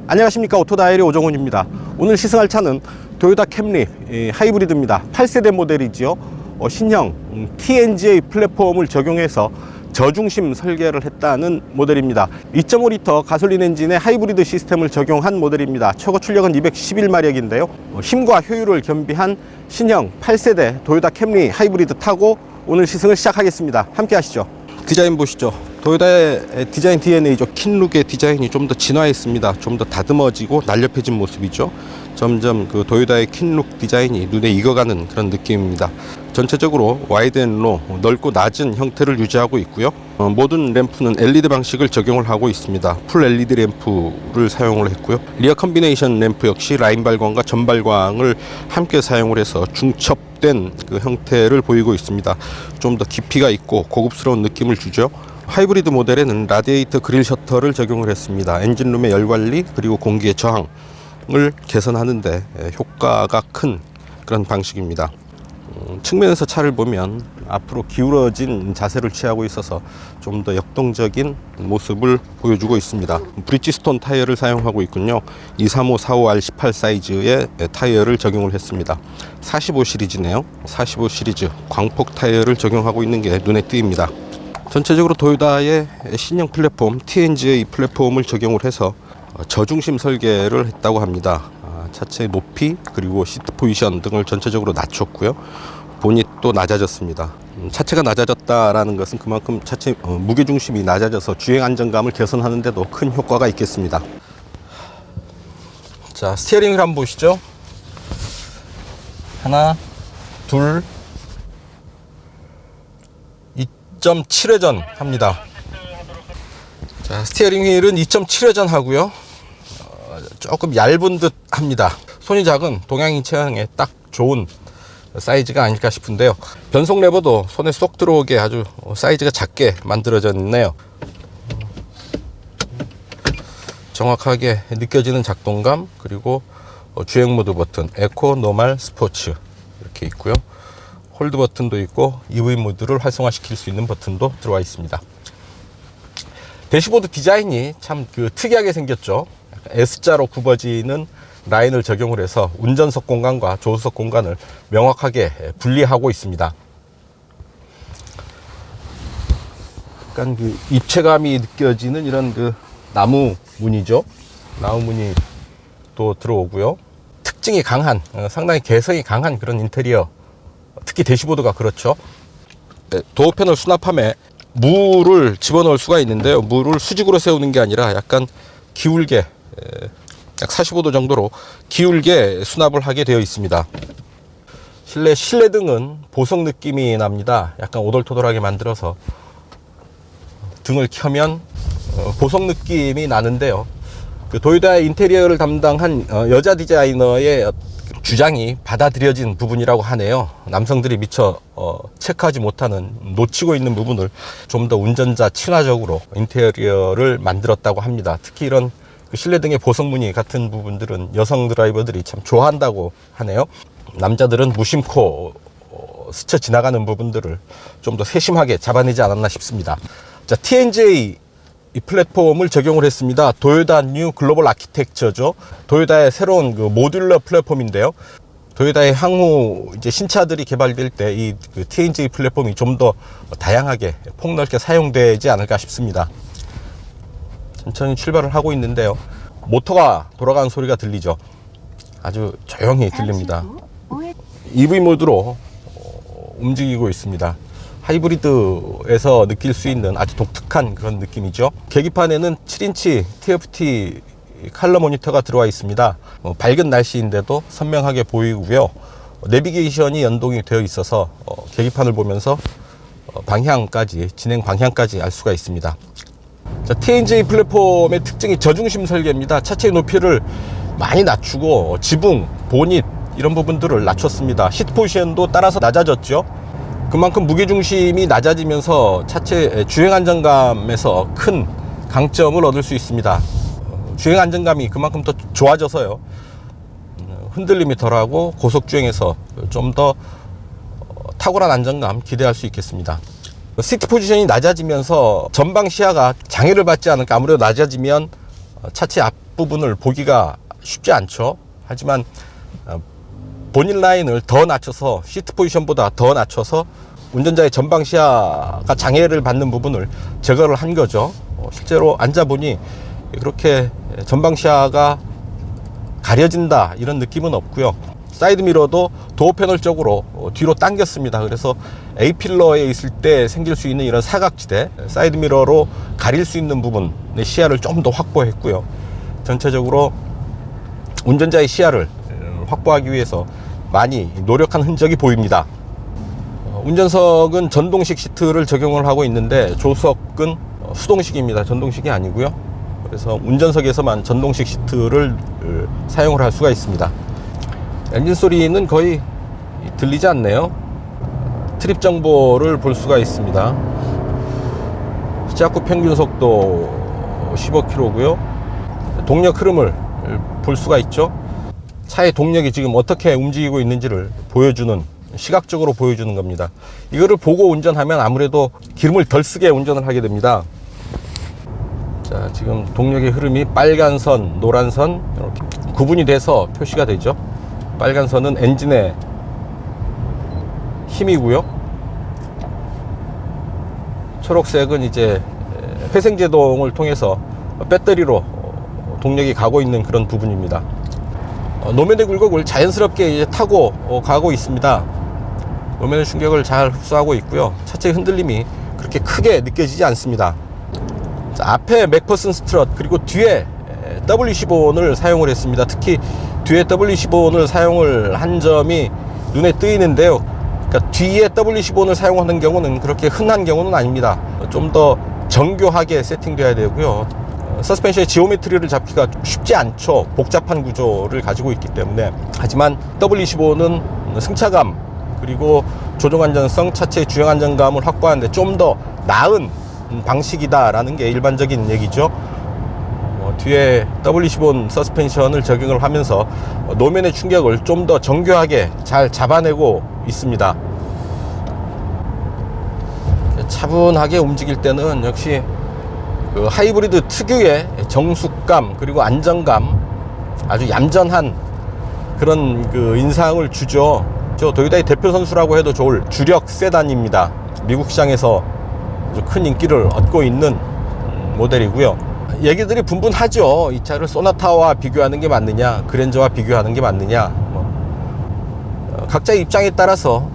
안녕하십니까, 오토다이리 오정훈입니다. 오늘 시승할 차는 토요타 캠리 하이브리드입니다. 8세대 모델이지요. 신형 TNGA 플랫폼을 적용해서 저중심 설계를 했다는 모델입니다. 2.5L 가솔린 엔진의 하이브리드 시스템을 적용한 모델입니다. 최고 출력은 211마력인데요. 힘과 효율을 겸비한 신형 8세대 토요타 캠리 하이브리드 타고 오늘 시승을 시작하겠습니다. 함께 하시죠. 디자인 보시죠. 토요타의 디자인 DNA죠. 킨룩의 디자인이 좀 더 진화했습니다. 좀 더 다듬어지고 날렵해진 모습이죠. 점점 그 토요타의 킨룩 디자인이 눈에 익어가는 그런 느낌입니다. 전체적으로 와이드 앤 로, 넓고 낮은 형태를 유지하고 있고요. 모든 램프는 LED 방식을 적용을 하고 있습니다. 풀 LED 램프를 사용을 했고요. 리어 컨비네이션 램프 역시 라인 발광과 전 발광을 함께 사용을 해서 중첩된 그 형태를 보이고 있습니다. 좀 더 깊이가 있고 고급스러운 느낌을 주죠. 하이브리드 모델에는 라디에이터 그릴 셔터를 적용을 했습니다. 엔진룸의 열 관리 그리고 공기의 저항을 개선하는데 효과가 큰 그런 방식입니다. 측면에서 차를 보면 앞으로 기울어진 자세를 취하고 있어서 좀 더 역동적인 모습을 보여주고 있습니다. 브리지스톤 타이어를 사용하고 있군요. 235, 45R18 사이즈의 타이어를 적용을 했습니다. 45 시리즈네요. 45 시리즈 광폭 타이어를 적용하고 있는 게 눈에 띄입니다. 전체적으로 토요타의 신형 플랫폼 TNGA 플랫폼을 적용을 해서 저중심 설계를 했다고 합니다. 차체의 높이 그리고 시트 포지션 등을 전체적으로 낮췄고요. 보닛도 낮아졌습니다. 차체가 낮아졌다라는 것은 그만큼 차체 무게중심이 낮아져서 주행 안정감을 개선하는 데도 큰 효과가 있겠습니다. 자, 스티어링을 한번 보시죠. 하나, 둘, 2.7회전 합니다. 자, 스티어링 휠은 2.7회전 하고요. 조금 얇은 듯 합니다. 손이 작은 동양인 체형에 딱 좋은 사이즈가 아닐까 싶은데요. 변속 레버도 손에 쏙 들어오게 아주 사이즈가 작게 만들어져 있네요. 정확하게 느껴지는 작동감, 그리고 주행 모드 버튼 에코, 노멀, 스포츠 이렇게 있고요. 홀드 버튼도 있고 EV 모드를 활성화시킬 수 있는 버튼도 들어와 있습니다. 대시보드 디자인이 참 특이하게 생겼죠. S자로 굽어지는 라인을 적용을 해서 운전석 공간과 조수석 공간을 명확하게 분리하고 있습니다. 약간 입체감이 느껴지는 이런 나무 무늬죠. 나무 무늬 또 들어오고요. 특징이 강한, 상당히 개성이 강한 그런 인테리어. 특히 대시보드가 그렇죠. 도어 패널 수납함에 물을 집어넣을 수가 있는데요. 물을 수직으로 세우는 게 아니라 약간 기울게, 약 45도 정도로 기울게 수납을 하게 되어 있습니다. 실내 등은 보석 느낌이 납니다. 약간 오돌토돌하게 만들어서 등을 켜면 보석 느낌이 나는데요. 토요타의 인테리어를 담당한 여자 디자이너의 주장이 받아들여진 부분이라고 하네요. 남성들이 미처 체크하지 못하는, 놓치고 있는 부분을 좀 더 운전자 친화적으로 인테리어를 만들었다고 합니다. 특히 이런 실내 등의 보석 무늬 같은 부분들은 여성 드라이버들이 참 좋아한다고 하네요. 남자들은 무심코 스쳐 지나가는 부분들을 좀 더 세심하게 잡아내지 않았나 싶습니다. 자, TNGA 이 플랫폼을 적용을 했습니다. 토요타 뉴 글로벌 아키텍처죠. 토요타의 새로운 모듈러 플랫폼인데요. 토요타의 향후 이제 신차들이 개발될 때 이 TNGA 플랫폼이 좀 더 다양하게 폭넓게 사용되지 않을까 싶습니다. 천천히 출발을 하고 있는데요. 모터가 돌아가는 소리가 들리죠. 아주 조용히 들립니다. EV 모드로 움직이고 있습니다. 하이브리드에서 느낄 수 있는 아주 독특한 그런 느낌이죠. 계기판에는 7인치 TFT 컬러 모니터가 들어와 있습니다. 밝은 날씨인데도 선명하게 보이고요. 내비게이션이 연동이 되어 있어서 계기판을 보면서 방향까지, 진행 방향까지 알 수가 있습니다. 자, TNGA 플랫폼의 특징이 저중심 설계입니다. 차체의 높이를 많이 낮추고 지붕, 보닛 이런 부분들을 낮췄습니다. 시트 포지션도 따라서 낮아졌죠. 그만큼 무게중심이 낮아지면서 차체 주행 안정감에서 큰 강점을 얻을 수 있습니다. 주행 안정감이 그만큼 더 좋아져서요. 흔들림이 덜하고 고속주행에서 좀 더 탁월한 안정감 기대할 수 있겠습니다. 시트 포지션이 낮아지면서 전방 시야가 장애를 받지 않을까. 아무래도 낮아지면 차체 앞 앞부분을 보기가 쉽지 않죠. 하지만 본인 라인을 더 낮춰서, 시트 포지션보다 더 낮춰서 운전자의 전방 시야가 장애를 받는 부분을 제거를 한 거죠. 실제로 앉아보니 그렇게 전방 시야가 가려진다 이런 느낌은 없고요. 사이드 미러도 도어 패널 쪽으로 뒤로 당겼습니다. 그래서 A필러에 있을 때 생길 수 있는 이런 사각지대, 사이드 미러로 가릴 수 있는 부분의 시야를 좀 더 확보했고요. 전체적으로 운전자의 시야를 확보하기 위해서 많이 노력한 흔적이 보입니다. 운전석은 전동식 시트를 적용을 하고 있는데 조석은 수동식입니다. 전동식이 아니고요. 그래서 운전석에서만 전동식 시트를 사용을 할 수가 있습니다. 엔진 소리는 거의 들리지 않네요. 트립 정보를 볼 수가 있습니다. 시작 후 평균 속도 15km고요. 동력 흐름을 볼 수가 있죠. 차의 동력이 지금 어떻게 움직이고 있는지를 보여주는, 시각적으로 보여주는 겁니다. 이거를 보고 운전하면 아무래도 기름을 덜 쓰게 운전을 하게 됩니다. 자, 지금 동력의 흐름이 빨간 선, 노란 선 이렇게 구분이 돼서 표시가 되죠. 빨간 선은 엔진의 힘이고요. 초록색은 이제 회생제동을 통해서 배터리로 동력이 가고 있는 그런 부분입니다. 노면의 굴곡을 자연스럽게 이제 타고 가고 있습니다. 노면의 충격을 잘 흡수하고 있고요. 차체의 흔들림이 그렇게 크게 느껴지지 않습니다. 자, 앞에 맥퍼슨 스트럿 그리고 뒤에 W15를 사용을 했습니다. 특히 뒤에 W15를 사용을 한 점이 눈에 띄는데요. 그러니까 뒤에 W15를 사용하는 경우는 그렇게 흔한 경우는 아닙니다. 좀 더 정교하게 세팅되어야 되고요. 서스펜션의 지오메트리를 잡기가 쉽지 않죠. 복잡한 구조를 가지고 있기 때문에. 하지만 W15는 승차감 그리고 조종 안전성, 차체의 주행 안정감을 확보하는데 좀 더 나은 방식이다라는 게 일반적인 얘기죠. 뒤에 W15 서스펜션을 적용을 하면서 노면의 충격을 좀 더 정교하게 잘 잡아내고 있습니다. 차분하게 움직일 때는 역시 그 하이브리드 특유의 정숙감 그리고 안정감, 아주 얌전한 그런 그 인상을 주죠. 저 도요타의 대표 선수라고 해도 좋을 주력 세단입니다. 미국 시장에서 아주 큰 인기를 얻고 있는 모델이고요. 얘기들이 분분하죠. 이 차를 소나타와 비교하는 게 맞느냐, 그랜저와 비교하는 게 맞느냐. 각자의 입장에 따라서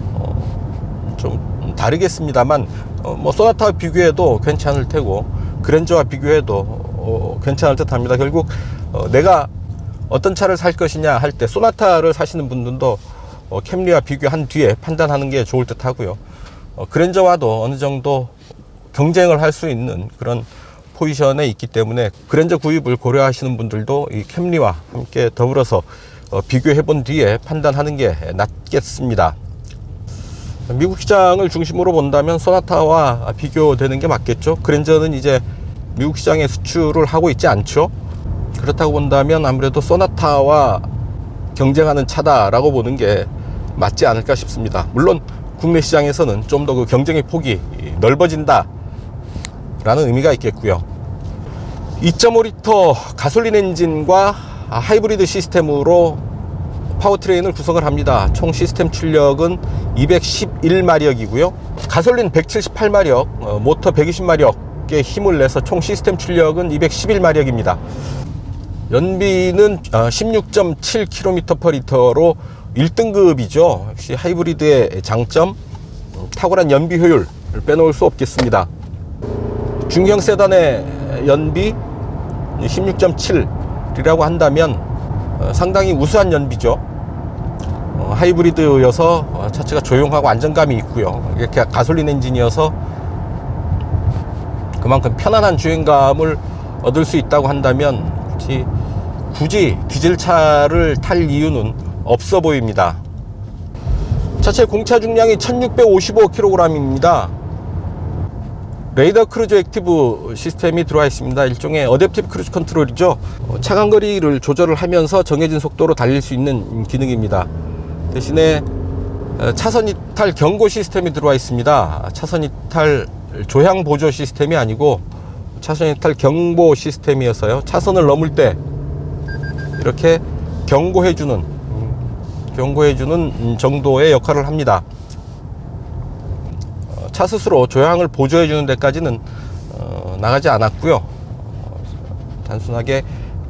좀 다르겠습니다만, 소나타와 비교해도 괜찮을 테고 그랜저와 비교해도 괜찮을 듯 합니다. 결국 내가 어떤 차를 살 것이냐 할 때 소나타를 사시는 분들도 캠리와 비교한 뒤에 판단하는 게 좋을 듯 하고요. 그랜저와도 어느 정도 경쟁을 할 수 있는 그런 포지션에 있기 때문에 그랜저 구입을 고려하시는 분들도 이 캠리와 함께 더불어서 비교해 본 뒤에 판단하는 게 낫겠습니다. 미국 시장을 중심으로 본다면 소나타와 비교되는 게 맞겠죠. 그랜저는 이제 미국 시장에 수출을 하고 있지 않죠. 그렇다고 본다면 아무래도 소나타와 경쟁하는 차다라고 보는 게 맞지 않을까 싶습니다. 물론 국내 시장에서는 좀 더 그 경쟁의 폭이 넓어진다 라는 의미가 있겠고요. 2.5리터 가솔린 엔진과 하이브리드 시스템으로 파워트레인을 구성을 합니다. 총 시스템 출력은 211마력이고요. 가솔린 178마력, 모터 120마력의 힘을 내서 총 시스템 출력은 211마력입니다. 연비는 16.7km/L로 1등급이죠. 역시 하이브리드의 장점, 탁월한 연비 효율을 빼놓을 수 없겠습니다. 중형 세단의 연비 16.7이라고 한다면 상당히 우수한 연비죠. 하이브리드여서 차체가 조용하고 안정감이 있고요. 이렇게 가솔린 엔진이어서 그만큼 편안한 주행감을 얻을 수 있다고 한다면 굳이 디젤 차를 탈 이유는 없어 보입니다. 차체 공차 중량이 1655kg입니다. 레이더 크루즈 액티브 시스템이 들어와 있습니다. 일종의 어댑티브 크루즈 컨트롤이죠. 차간거리를 조절을 하면서 정해진 속도로 달릴 수 있는 기능입니다. 대신에 차선 이탈 경고 시스템이 들어와 있습니다. 차선 이탈 조향 보조 시스템이 아니고 차선 이탈 경보 시스템이어서요. 차선을 넘을 때 이렇게 경고해주는 정도의 역할을 합니다. 차 스스로 조향을 보조해주는 데까지는 나가지 않았고요. 단순하게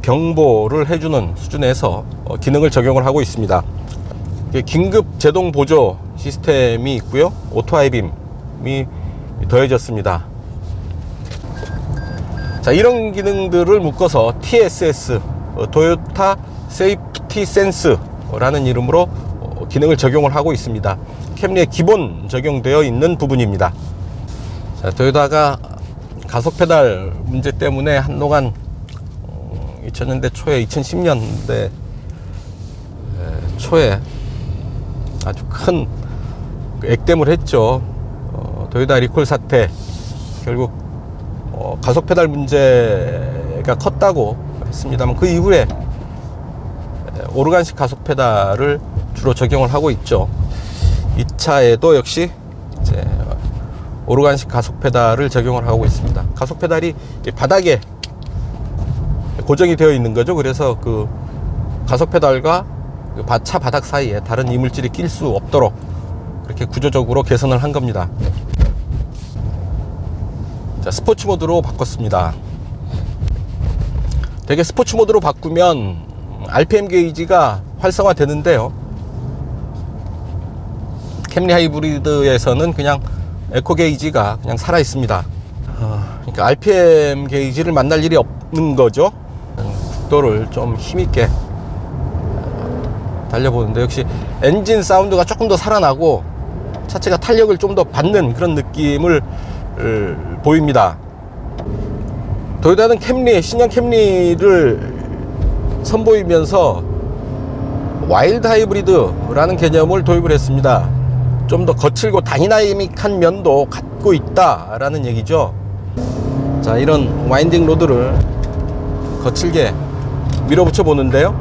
경보를 해주는 수준에서 기능을 적용을 하고 있습니다. 긴급 제동 보조 시스템이 있고요. 오토 하이빔이 더해졌습니다. 자, 이런 기능들을 묶어서 TSS, 토요타 세이프티 센스라는 이름으로 기능을 적용을 하고 있습니다. 캠리에 기본 적용되어 있는 부분입니다. 자, 토요타가 가속 페달 문제 때문에 한동안 2000년대 초에 2010년대 초에 아주 큰 액땜을 했죠. 토요타 리콜 사태, 결국 가속 페달 문제가 컸다고 했습니다만, 그 이후에 오르간식 가속 페달을 주로 적용을 하고 있죠. 이 차에도 역시 이제 오르간식 가속 페달을 적용을 하고 있습니다. 가속 페달이 바닥에 고정이 되어 있는 거죠. 그래서 그 가속 페달과 차 바닥 사이에 다른 이물질이 낄 수 없도록 그렇게 구조적으로 개선을 한 겁니다. 자, 스포츠 모드로 바꿨습니다. 되게 스포츠 모드로 바꾸면 RPM 게이지가 활성화 되는데요. 캠리 하이브리드에서는 그냥 에코 게이지가 그냥 살아 있습니다. 그러니까 RPM 게이지를 만날 일이 없는 거죠. 속도를 좀 힘있게 달려보는데, 역시 엔진 사운드가 조금 더 살아나고 차체가 탄력을 좀 더 받는 그런 느낌을 보입니다. 토요타는 신형 캠리를 선보이면서 와일드 하이브리드라는 개념을 도입을 했습니다. 좀 더 거칠고 다이나믹한 면도 갖고 있다라는 얘기죠. 자, 이런 와인딩 로드를 거칠게 밀어붙여 보는데요.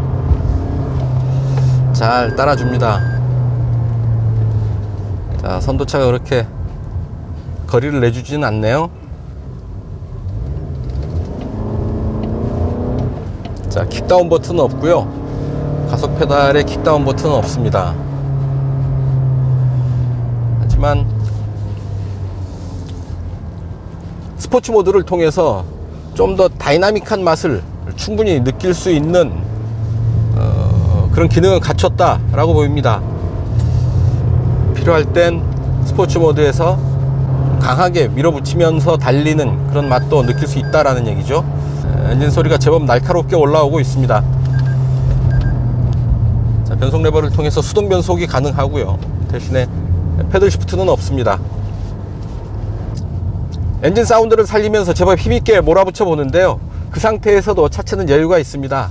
잘 따라줍니다. 자, 선도차가 그렇게 거리를 내주지는 않네요. 자, 킥다운 버튼은 없고요. 가속 페달에 킥다운 버튼은 없습니다. 하지만 스포츠 모드를 통해서 좀 더 다이나믹한 맛을 충분히 느낄 수 있는 그런 기능을 갖췄다라고 보입니다. 필요할 땐 스포츠 모드에서 강하게 밀어붙이면서 달리는 그런 맛도 느낄 수 있다라는 얘기죠. 엔진 소리가 제법 날카롭게 올라오고 있습니다. 자, 변속 레버를 통해서 수동 변속이 가능하고요. 대신에 패들 시프트는 없습니다. 엔진 사운드를 살리면서 제법 힘있게 몰아붙여 보는데요. 그 상태에서도 차체는 여유가 있습니다.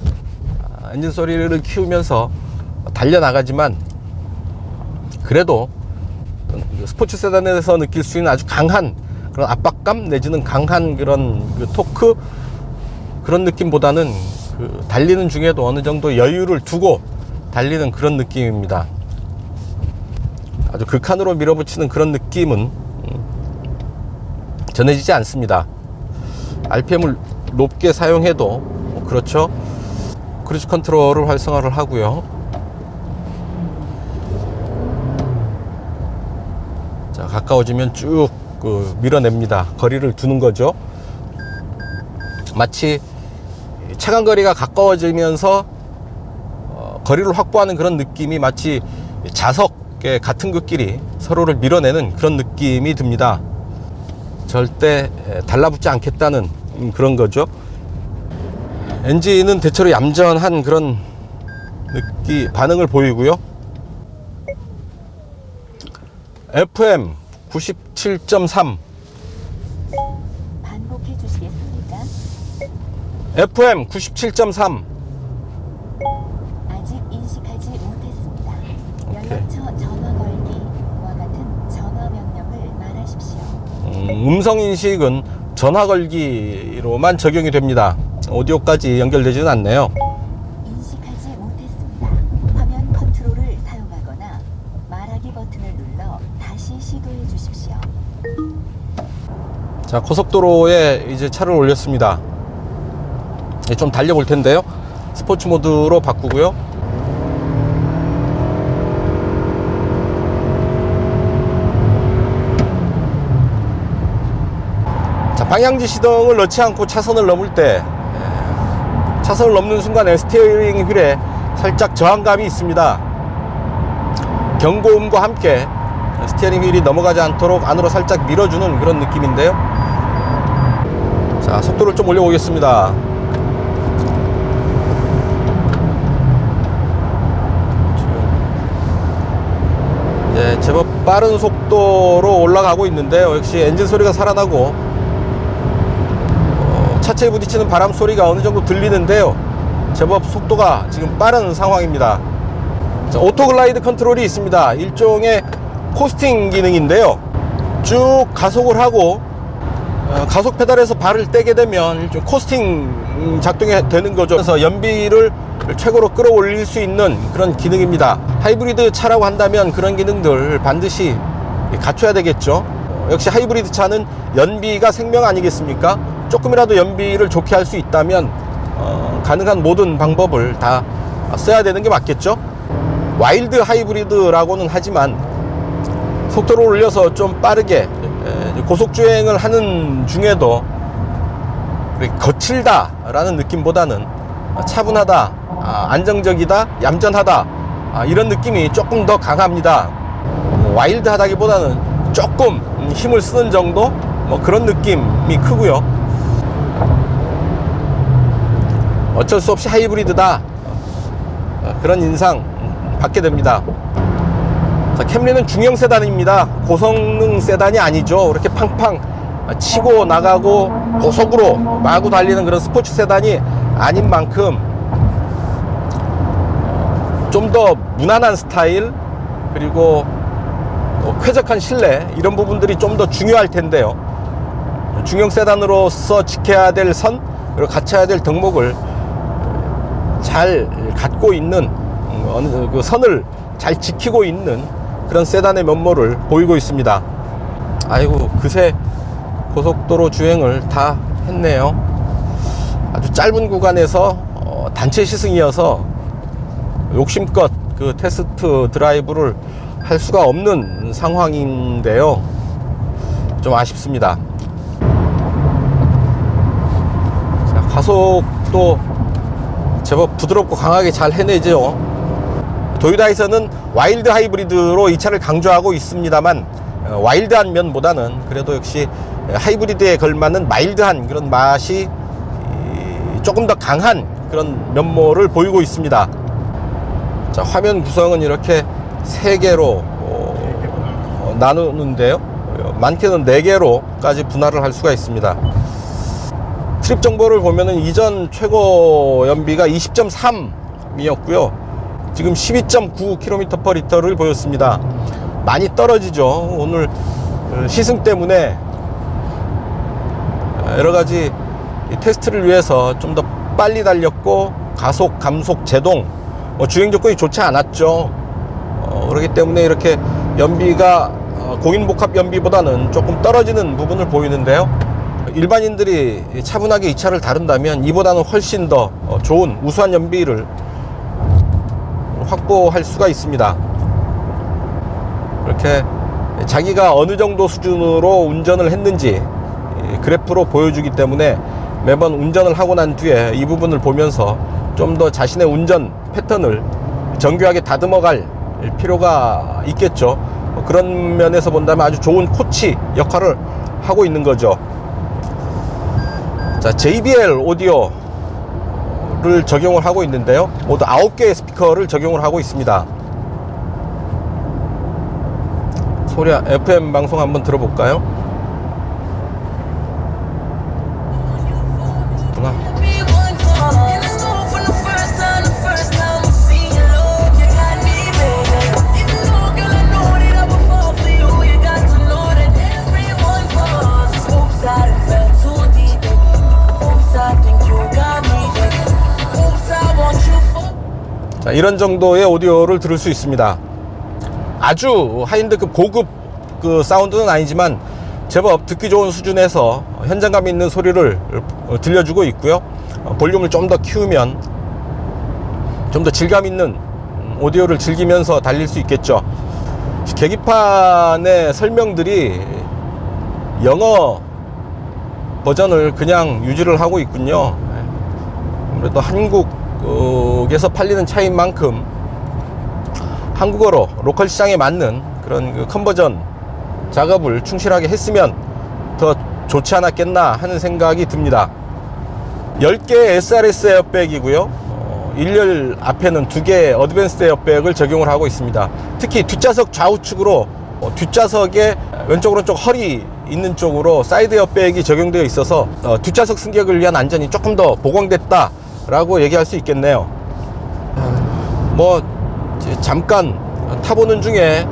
엔진 소리를 키우면서 달려나가지만, 그래도 스포츠 세단에서 느낄 수 있는 아주 강한 그런 압박감 내지는 강한 그런 토크, 그런 느낌보다는 달리는 중에도 어느 정도 여유를 두고 달리는 그런 느낌입니다. 아주 극한으로 밀어붙이는 그런 느낌은 전해지지 않습니다. RPM을 높게 사용해도 그렇죠. 크루즈 컨트롤을 활성화를 하고요. 자, 가까워지면 쭉 밀어냅니다. 거리를 두는 거죠. 마치 차간 거리가 가까워지면서 거리를 확보하는 그런 느낌이, 마치 자석의 같은 극끼리 서로를 밀어내는 그런 느낌이 듭니다. 절대 달라붙지 않겠다는 그런 거죠. 엔진은 대체로 얌전한 그런 반응을 보이고요. FM 97.3 반복해 주시겠습니까? FM 97.3 아직 인식하지 못했습니다. 연락처 전화 걸기와 같은 전화 명령을 말하십시오. 음성 인식은 전화 걸기로만 적용이 됩니다. 오디오까지 연결되지는 않네요. 인식하지 못했습니다. 화면 컨트롤을 사용하거나 말하기 버튼을 눌러 다시 시도해 주십시오. 자, 고속도로에 이제 차를 올렸습니다. 좀 달려볼 텐데요. 스포츠 모드로 바꾸고요. 자, 방향지 시동을 넣지 않고 차선을 넘을 때 차선을 넘는 순간 스티어링 휠에 살짝 저항감이 있습니다. 경고음과 함께 스티어링 휠이 넘어가지 않도록 안으로 살짝 밀어주는 그런 느낌인데요. 자, 속도를 좀 올려보겠습니다. 네, 제법 빠른 속도로 올라가고 있는데요. 역시 엔진 소리가 살아나고 차체에 부딪히는 바람 소리가 어느 정도 들리는데요. 제법 속도가 지금 빠른 상황입니다. 자, 오토글라이드 컨트롤이 있습니다. 일종의 코스팅 기능인데요. 쭉 가속을 하고 가속 페달에서 발을 떼게 되면 일종 코스팅 작동이 되는 거죠. 그래서 연비를 최고로 끌어올릴 수 있는 그런 기능입니다. 하이브리드 차라고 한다면 그런 기능들 반드시 갖춰야 되겠죠. 역시 하이브리드 차는 연비가 생명 아니겠습니까? 조금이라도 연비를 좋게 할 수 있다면 가능한 모든 방법을 다 써야 되는 게 맞겠죠. 와일드 하이브리드라고는 하지만 속도를 올려서 좀 빠르게 고속주행을 하는 중에도 거칠다 라는 느낌보다는 차분하다, 안정적이다, 얌전하다, 이런 느낌이 조금 더 강합니다. 와일드 하다기보다는 조금 힘을 쓰는 정도, 뭐 그런 느낌이 크고요. 어쩔 수 없이 하이브리드다, 그런 인상 받게 됩니다. 자, 캠리는 중형 세단입니다. 고성능 세단이 아니죠. 이렇게 팡팡 치고 나가고 고속으로 마구 달리는 그런 스포츠 세단이 아닌 만큼 좀 더 무난한 스타일, 그리고 쾌적한 실내, 이런 부분들이 좀 더 중요할 텐데요. 중형 세단으로서 지켜야 될 선, 그리고 갖춰야 될 덕목을 잘 갖고 있는, 그 선을 잘 지키고 있는 그런 세단의 면모를 보이고 있습니다. 아이고, 그새 고속도로 주행을 다 했네요. 아주 짧은 구간에서 단체 시승이어서 욕심껏 그 테스트 드라이브를 할 수가 없는 상황인데요. 좀 아쉽습니다. 자, 가속도 제법 부드럽고 강하게 잘 해내죠. 도요타에서는 와일드 하이브리드로 이 차를 강조하고 있습니다만, 와일드한 면보다는 그래도 역시 하이브리드에 걸맞는 마일드한 그런 맛이 조금 더 강한 그런 면모를 보이고 있습니다. 자, 화면 구성은 이렇게 3개로 나누는데요. 많게는 4개로까지 분할을 할 수가 있습니다. 트립 정보를 보면은 이전 최고 연비가 20.3이었고요. 지금 12.9km/L를 보였습니다. 많이 떨어지죠. 오늘 시승 때문에 여러가지 테스트를 위해서 좀 더 빨리 달렸고, 가속, 감속, 제동, 주행 조건이 좋지 않았죠. 그렇기 때문에 이렇게 연비가 공인복합 연비보다는 조금 떨어지는 부분을 보이는데요. 일반인들이 차분하게 이 차를 다룬다면 이보다는 훨씬 더 좋은 우수한 연비를 확보할 수가 있습니다. 이렇게 자기가 어느 정도 수준으로 운전을 했는지 그래프로 보여주기 때문에 매번 운전을 하고 난 뒤에 이 부분을 보면서 좀 더 자신의 운전 패턴을 정교하게 다듬어 갈 필요가 있겠죠. 그런 면에서 본다면 아주 좋은 코치 역할을 하고 있는 거죠. 자, JBL 오디오를 적용을 하고 있는데요. 모두 9개의 스피커를 적용을 하고 있습니다. 소리, FM 방송 한번 들어볼까요? 자, 이런 정도의 오디오를 들을 수 있습니다. 아주 하이엔드급 고급 그 사운드는 아니지만 제법 듣기 좋은 수준에서 현장감 있는 소리를 들려주고 있고요. 볼륨을 좀 더 키우면 좀 더 질감 있는 오디오를 즐기면서 달릴 수 있겠죠. 계기판의 설명들이 영어 버전을 그냥 유지를 하고 있군요. 아무래도 한국에서 팔리는 차인 만큼 한국어로 로컬 시장에 맞는 그런 그 컨버전 작업을 충실하게 했으면 더 좋지 않았겠나 하는 생각이 듭니다. 10개의 SRS 에어백이고요. 1열 앞에는 2개의 어드밴스드 에어백을 적용을 하고 있습니다. 특히 뒷좌석 좌우측으로 뒷좌석의 왼쪽 오른쪽 허리 있는 쪽으로 사이드 에어백이 적용되어 있어서 뒷좌석 승객을 위한 안전이 조금 더 보강됐다 라고 얘기할 수 있겠네요. 뭐 잠깐 타보는 중에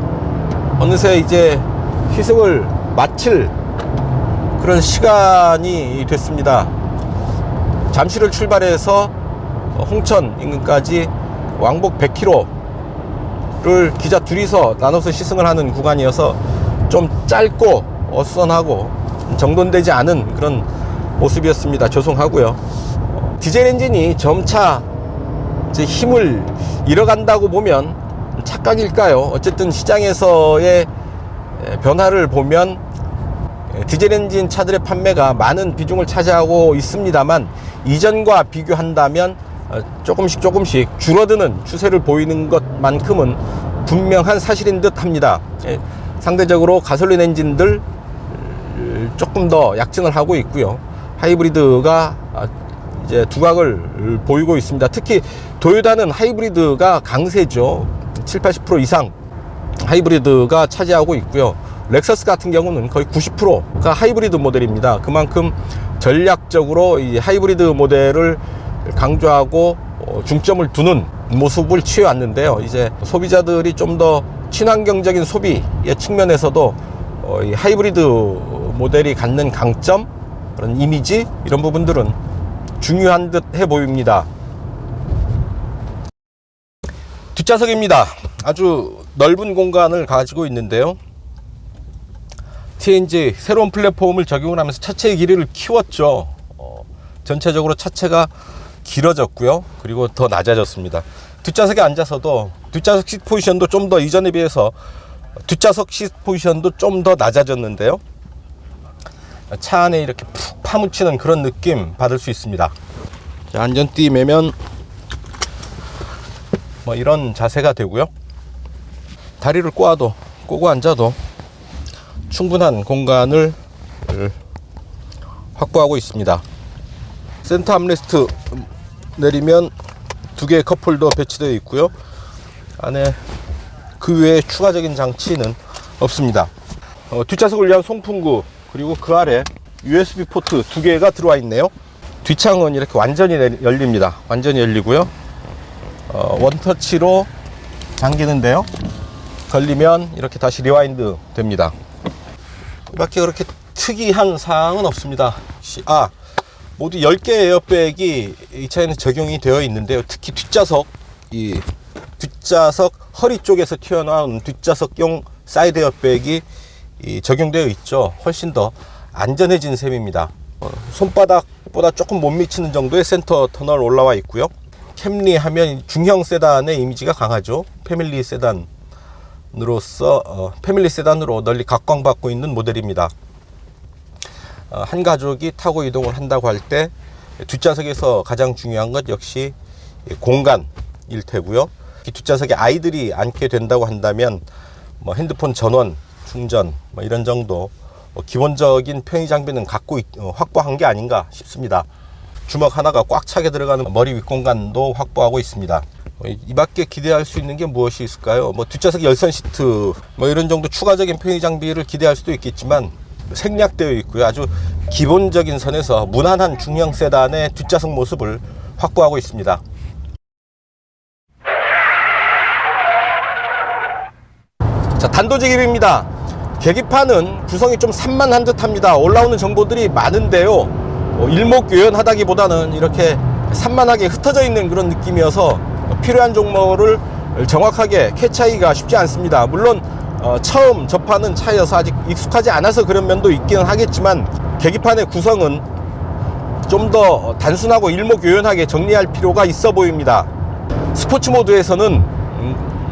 어느새 이제 시승을 마칠 그런 시간이 됐습니다. 잠실을 출발해서 홍천 인근까지 왕복 100km를 기자 둘이서 나눠서 시승을 하는 구간이어서 좀 짧고 어수선하고 정돈되지 않은 그런 모습이었습니다. 죄송하고요. 디젤 엔진이 점차 이제 힘을 잃어간다고 보면 착각일까요? 어쨌든 시장에서의 변화를 보면 디젤 엔진 차들의 판매가 많은 비중을 차지하고 있습니다만 이전과 비교한다면 조금씩 줄어드는 추세를 보이는 것만큼은 분명한 사실인 듯 합니다. 상대적으로 가솔린 엔진들 조금 더 약진을 하고 있고요. 하이브리드가 이제 두각을 보이고 있습니다. 특히 도요타는 하이브리드가 강세죠. 70-80% 이상 하이브리드가 차지하고 있고요. 렉서스 같은 경우는 거의 90%가 하이브리드 모델입니다. 그만큼 전략적으로 이 하이브리드 모델을 강조하고 중점을 두는 모습을 취해왔는데요. 이제 소비자들이 좀 더 친환경적인 소비의 측면에서도 이 하이브리드 모델이 갖는 강점, 그런 이미지 이런 부분들은 중요한 듯 해 보입니다. 뒷좌석입니다. 아주 넓은 공간을 가지고 있는데요. TNG 새로운 플랫폼을 적용을 하면서 차체의 길이를 키웠죠. 전체적으로 차체가 길어졌고요. 그리고 더 낮아졌습니다. 뒷좌석에 앉아서도 뒷좌석 시트 포지션도 좀 더 이전에 비해서 뒷좌석 시트 포지션도 좀 더 낮아졌는데요. 차 안에 이렇게 푹 파묻히는 그런 느낌 받을 수 있습니다. 자, 안전띠 매면 뭐 이런 자세가 되고요. 다리를 꼬고 앉아도 충분한 공간을 확보하고 있습니다. 센터 암레스트 내리면 2개의 컵홀더 배치되어 있고요. 안에 그 외에 추가적인 장치는 없습니다. 뒷좌석을 위한 송풍구, 그리고 그 아래 USB 포트 2개가 들어와 있네요. 뒷창은 이렇게 완전히 열립니다. 완전히 열리고요. 원터치로 잠기는데요. 걸리면 이렇게 다시 리와인드 됩니다. 밖에 그렇게 특이한 사항은 없습니다. 모두 10개의 에어백이 이 차에는 적용이 되어 있는데요. 특히 뒷좌석 허리 쪽에서 튀어나온 뒷좌석용 사이드 에어백이 적용되어 있죠. 훨씬 더 안전해진 셈입니다. 손바닥보다 조금 못 미치는 정도의 센터 터널 올라와 있고요. 캠리 하면 중형 세단의 이미지가 강하죠. 패밀리 세단으로 널리 각광받고 있는 모델입니다. 한 가족이 타고 이동을 한다고 할 때 뒷좌석에서 가장 중요한 것 역시 공간일 테고요. 뒷좌석에 아이들이 앉게 된다고 한다면 뭐 핸드폰 전원, 충전 뭐 이런 정도 기본적인 편의 장비는 확보한 게 아닌가 싶습니다. 주먹 하나가 꽉 차게 들어가는 머리 윗공간도 확보하고 있습니다. 이 밖에 기대할 수 있는 게 무엇이 있을까요? 뭐 뒷좌석 열선 시트 뭐 이런 정도 추가적인 편의 장비를 기대할 수도 있겠지만 생략되어 있고요. 아주 기본적인 선에서 무난한 중형 세단의 뒷좌석 모습을 확보하고 있습니다. 자, 단도직입입니다. 계기판은 구성이 좀 산만한 듯 합니다. 올라오는 정보들이 많은데요. 일목요연하다기보다는 이렇게 산만하게 흩어져 있는 그런 느낌이어서 필요한 정보를 정확하게 캐치하기가 쉽지 않습니다. 물론 처음 접하는 차여서 아직 익숙하지 않아서 그런 면도 있기는 하겠지만 계기판의 구성은 좀 더 단순하고 일목요연하게 정리할 필요가 있어 보입니다. 스포츠 모드에서는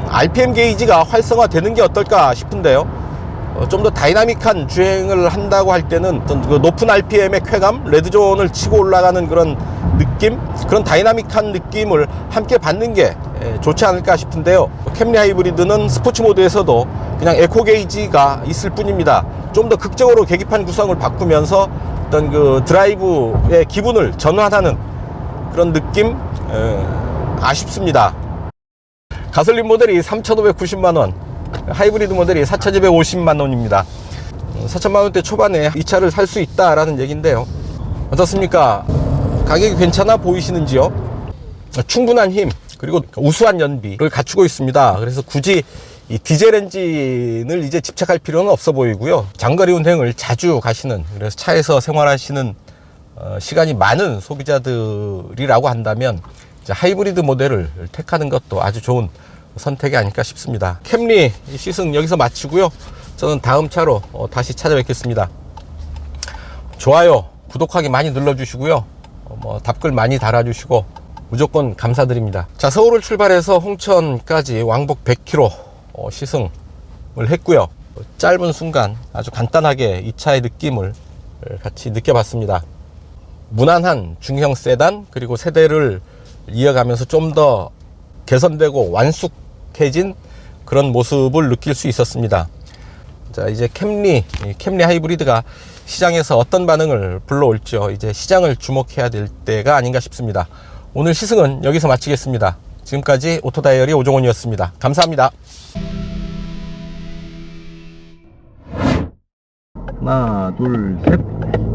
RPM 게이지가 활성화되는 게 어떨까 싶은데요. 좀 더 다이나믹한 주행을 한다고 할 때는 어떤 그 높은 RPM의 쾌감, 레드존을 치고 올라가는 그런 느낌, 그런 다이나믹한 느낌을 함께 받는 게 좋지 않을까 싶은데요. 캠리 하이브리드는 스포츠 모드에서도 그냥 에코 게이지가 있을 뿐입니다. 좀 더 극적으로 계기판 구성을 바꾸면서 어떤 그 드라이브의 기분을 전환하는 그런 느낌, 아쉽습니다. 가솔린 모델이 3,590만원, 하이브리드 모델이 4,250만원입니다. 4,000만원대 초반에 이 차를 살 수 있다라는 얘기인데요. 어떻습니까? 가격이 괜찮아 보이시는지요? 충분한 힘, 그리고 우수한 연비를 갖추고 있습니다. 그래서 굳이 이 디젤 엔진을 이제 집착할 필요는 없어 보이고요. 장거리 운행을 자주 가시는, 그래서 차에서 생활하시는 시간이 많은 소비자들이라고 한다면 이제 하이브리드 모델을 택하는 것도 아주 좋은 선택이 아닐까 싶습니다. 캠리 시승 여기서 마치고요. 저는 다음 차로 다시 찾아뵙겠습니다. 좋아요, 구독하기 많이 눌러주시고요. 답글 많이 달아주시고 무조건 감사드립니다. 자, 서울을 출발해서 홍천까지 왕복 100km 시승을 했고요. 짧은 순간 아주 간단하게 이 차의 느낌을 같이 느껴봤습니다. 무난한 중형 세단, 그리고 세대를 이어가면서 좀 더 개선되고 완숙해진 그런 모습을 느낄 수 있었습니다. 자, 이제 캠리 하이브리드가 시장에서 어떤 반응을 불러올지요. 이제 시장을 주목해야 될 때가 아닌가 싶습니다. 오늘 시승은 여기서 마치겠습니다. 지금까지 오토다이어리 오종원이었습니다. 감사합니다. 하나, 둘, 셋.